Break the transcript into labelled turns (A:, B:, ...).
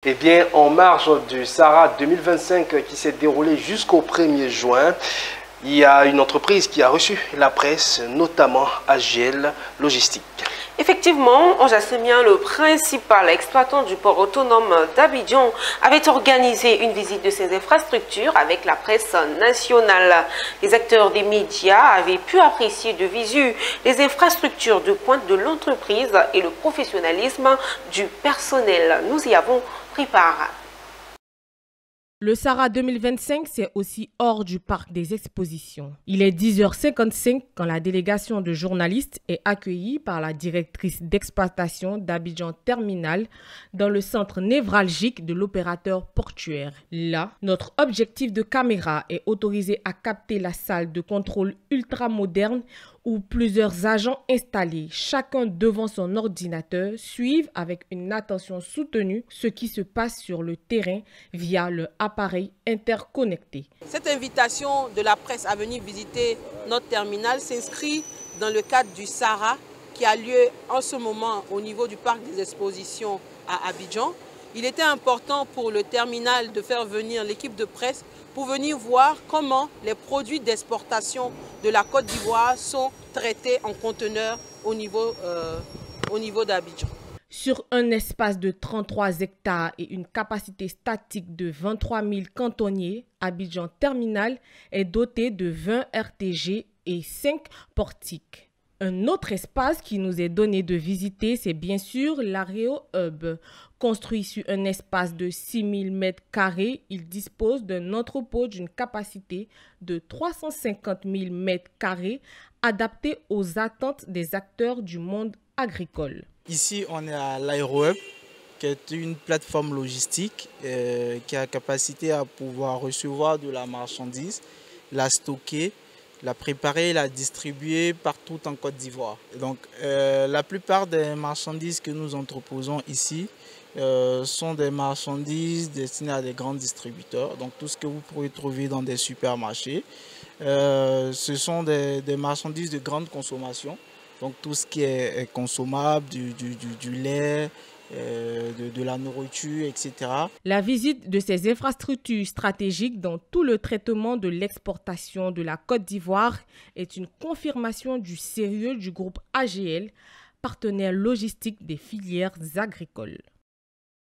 A: Eh bien, en marge du Sahara 2025 qui s'est déroulé jusqu'au 1er juin, il y a une entreprise qui a reçu la presse, notamment AGL Logistique.
B: Effectivement, Anjasemien, le principal exploitant du port autonome d'Abidjan, avait organisé une visite de ses infrastructures avec la presse nationale. Les acteurs des médias avaient pu apprécier de visu les infrastructures de pointe de l'entreprise et le professionnalisme du personnel. Nous y avons pris part.
C: Le Sahara 2025, c'est aussi hors du parc des expositions. Il est 10h55 quand la délégation de journalistes est accueillie par la directrice d'exploitation d'Abidjan Terminal dans le centre névralgique de l'opérateur portuaire. Là, notre objectif de caméra est autorisé à capter la salle de contrôle ultra-moderne où plusieurs agents installés, chacun devant son ordinateur, suivent avec une attention soutenue ce qui se passe sur le terrain via le appareil interconnecté.
D: Cette invitation de la presse à venir visiter notre terminal s'inscrit dans le cadre du Sahara qui a lieu en ce moment au niveau du parc des expositions à Abidjan. Il était important pour le terminal de faire venir l'équipe de presse pour venir voir comment les produits d'exportation de la Côte d'Ivoire sont traités en conteneurs au niveau d'Abidjan.
C: Sur un espace de 33 hectares et une capacité statique de 23 000 cantonniers, Abidjan Terminal est doté de 20 RTG et 5 portiques. Un autre espace qui nous est donné de visiter, c'est bien sûr l'Aréo Hub. Construit sur un espace de 6 000 m², il dispose d'un entrepôt d'une capacité de 350 000 m², adapté aux attentes des acteurs du monde agricole.
E: Ici, on est à l'Aéro Hub, qui est une plateforme logistique qui a capacité à pouvoir recevoir de la marchandise, la stocker, la préparer et la distribuer partout en Côte d'Ivoire. Donc, la plupart des marchandises que nous entreposons ici sont des marchandises destinées à des grands distributeurs. Donc, tout ce que vous pourrez trouver dans des supermarchés, ce sont des marchandises de grande consommation. Donc, tout ce qui est consommable, du lait, de la nourriture, etc.
C: La visite de ces infrastructures stratégiques dans tout le traitement de l'exportation de la Côte d'Ivoire est une confirmation du sérieux du groupe AGL, partenaire logistique des filières agricoles.